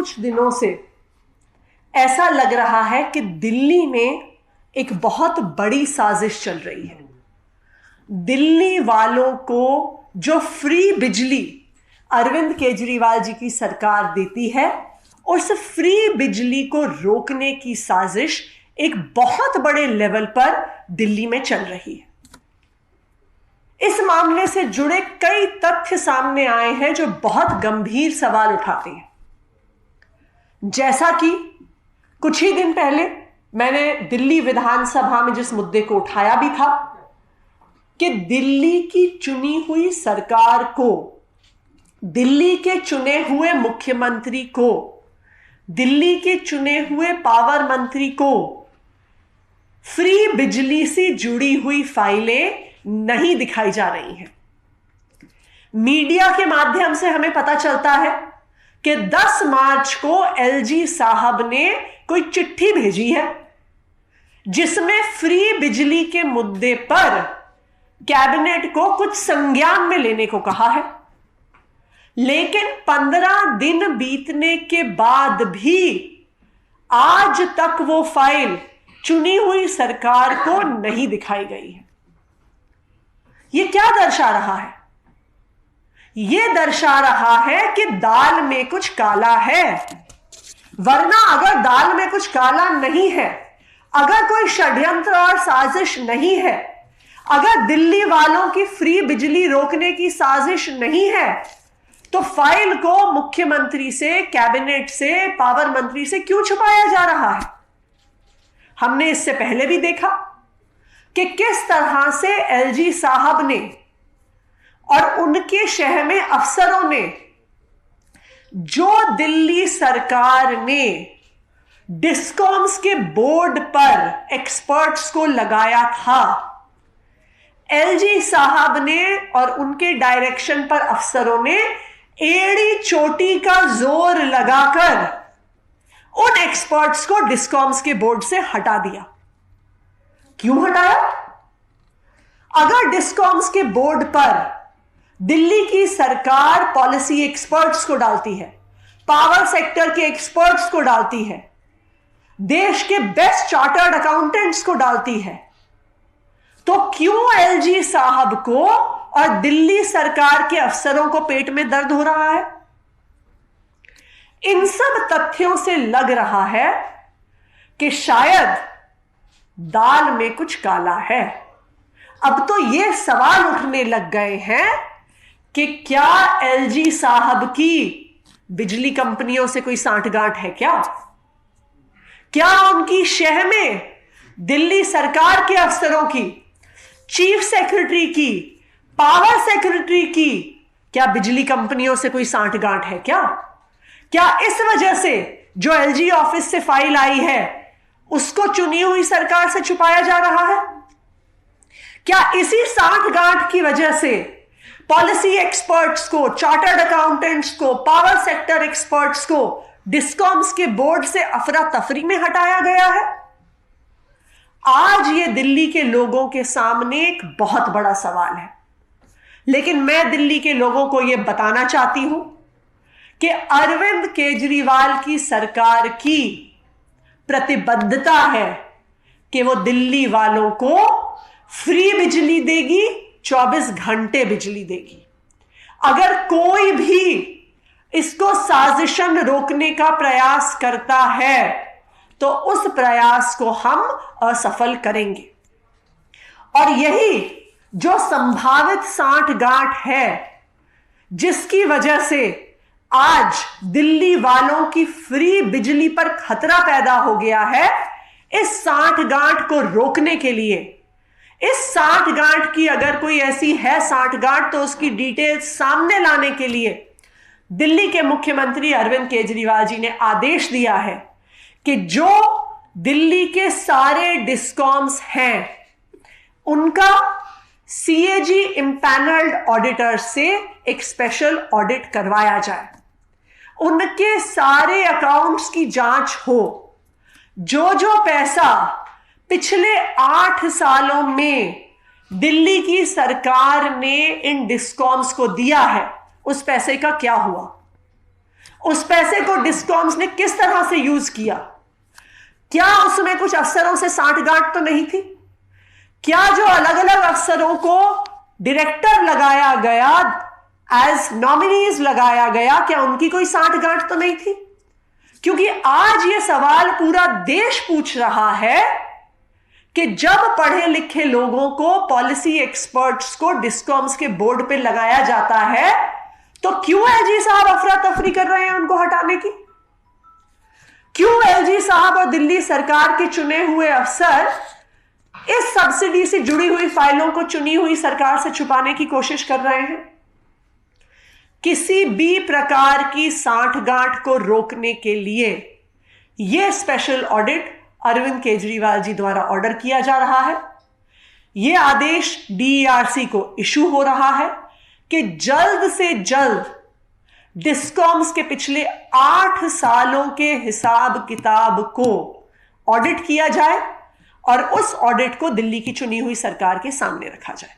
कुछ दिनों से ऐसा लग रहा है कि दिल्ली में एक बहुत बड़ी साजिश चल रही है। दिल्ली वालों को जो फ्री बिजली अरविंद केजरीवाल जी की सरकार देती है, उस फ्री बिजली को रोकने की साजिश एक बहुत बड़े लेवल पर दिल्ली में चल रही है। इस मामले से जुड़े कई तथ्य सामने आए हैं जो बहुत गंभीर सवाल उठाते हैं। जैसा कि कुछ ही दिन पहले मैंने दिल्ली विधानसभा में जिस मुद्दे को उठाया भी था कि दिल्ली की चुनी हुई सरकार को, दिल्ली के चुने हुए मुख्यमंत्री को, दिल्ली के चुने हुए पावर मंत्री को फ्री बिजली से जुड़ी हुई फाइलें नहीं दिखाई जा रही हैं। मीडिया के माध्यम से हमें पता चलता है कि 10 मार्च को एलजी साहब ने कोई चिट्ठी भेजी है जिसमें फ्री बिजली के मुद्दे पर कैबिनेट को कुछ संज्ञान में लेने को कहा है। लेकिन 15 दिन बीतने के बाद भी आज तक वो फाइल चुनी हुई सरकार को नहीं दिखाई गई है। ये क्या दर्शा रहा है? ये दर्शा रहा है कि दाल में कुछ काला है। वरना अगर दाल में कुछ काला नहीं है, अगर कोई षड्यंत्र और साजिश नहीं है, अगर दिल्ली वालों की फ्री बिजली रोकने की साजिश नहीं है, तो फाइल को मुख्यमंत्री से, कैबिनेट से, पावर मंत्री से क्यों छुपाया जा रहा है? हमने इससे पहले भी देखा कि किस तरह से एलजी साहब ने और उनके शहर में अफसरों ने, जो दिल्ली सरकार ने डिस्कॉम्स के बोर्ड पर एक्सपर्ट्स को लगाया था, एलजी साहब ने और उनके डायरेक्शन पर अफसरों ने एड़ी चोटी का जोर लगाकर उन एक्सपर्ट्स को डिस्कॉम्स के बोर्ड से हटा दिया। क्यों हटाया? अगर डिस्कॉम्स के बोर्ड पर दिल्ली की सरकार पॉलिसी एक्सपर्ट्स को डालती है, पावर सेक्टर के एक्सपर्ट्स को डालती है, देश के बेस्ट चार्टर्ड अकाउंटेंट्स को डालती है, तो क्यों एलजी साहब को और दिल्ली सरकार के अफसरों को पेट में दर्द हो रहा है? इन सब तथ्यों से लग रहा है कि शायद दाल में कुछ काला है। अब तो ये सवाल उठने लग गए हैं कि क्या एलजी साहब की बिजली कंपनियों से कोई सांठगांठ है क्या? क्या उनकी शह में दिल्ली सरकार के अफसरों की, चीफ सेक्रेटरी की, पावर सेक्रेटरी की, क्या बिजली कंपनियों से कोई सांठगांठ है क्या? क्या इस वजह से जो एलजी ऑफिस से फाइल आई है उसको चुनी हुई सरकार से छुपाया जा रहा है? क्या इसी सांठगांठ की वजह से पॉलिसी एक्सपर्ट्स को, चार्टर्ड अकाउंटेंट्स को, पावर सेक्टर एक्सपर्ट्स को डिस्कॉम्स के बोर्ड से अफरा तफरी में हटाया गया है? आज ये दिल्ली के लोगों के सामने एक बहुत बड़ा सवाल है। लेकिन मैं दिल्ली के लोगों को यह बताना चाहती हूं कि अरविंद केजरीवाल की सरकार की प्रतिबद्धता है कि वो दिल्ली वालों को फ्री बिजली देगी, 24 घंटे बिजली देगी। अगर कोई भी इसको साजिशन रोकने का प्रयास करता है तो उस प्रयास को हम असफल करेंगे। और यही जो संभावित सांठगांठ है जिसकी वजह से आज दिल्ली वालों की फ्री बिजली पर खतरा पैदा हो गया है, इस सांठगांठ को रोकने के लिए, इस सांठगांठ की अगर कोई ऐसी है सांठगांठ तो उसकी डिटेल्स सामने लाने के लिए दिल्ली के मुख्यमंत्री अरविंद केजरीवाल जी ने आदेश दिया है कि जो दिल्ली के सारे डिस्कॉम्स हैं उनका सीएजी इंपैनल्ड ऑडिटर से एक स्पेशल ऑडिट करवाया जाए, उनके सारे अकाउंट्स की जांच हो, जो पैसा पिछले 8 सालों में दिल्ली की सरकार ने इन डिस्कॉम्स को दिया है उस पैसे का क्या हुआ, उस पैसे को डिस्कॉम्स ने किस तरह से यूज किया? क्या उसमें कुछ अफसरों से सांठगांठ तो नहीं थी? क्या जो अलग अलग अफसरों को डायरेक्टर लगाया गया, एज नॉमिनीज लगाया गया, क्या उनकी कोई सांठगांठ तो नहीं थी? क्योंकि आज यह सवाल पूरा देश पूछ रहा है कि जब पढ़े लिखे लोगों को, पॉलिसी एक्सपर्ट्स को डिस्कॉम्स के बोर्ड पे लगाया जाता है, तो क्यों एलजी साहब अफरा तफरी कर रहे हैं उनको हटाने की? क्यों एलजी साहब और दिल्ली सरकार के चुने हुए अफसर इस सब्सिडी से जुड़ी हुई फाइलों को चुनी हुई सरकार से छुपाने की कोशिश कर रहे हैं? किसी भी प्रकार की सांठगांठ को रोकने के लिए यह स्पेशल ऑडिट अरविंद केजरीवाल जी द्वारा ऑर्डर किया जा रहा है। यह आदेश डीईआरसी को इशू हो रहा है कि जल्द से जल्द डिस्कॉम्स के पिछले 8 सालों के हिसाब किताब को ऑडिट किया जाए और उस ऑडिट को दिल्ली की चुनी हुई सरकार के सामने रखा जाए।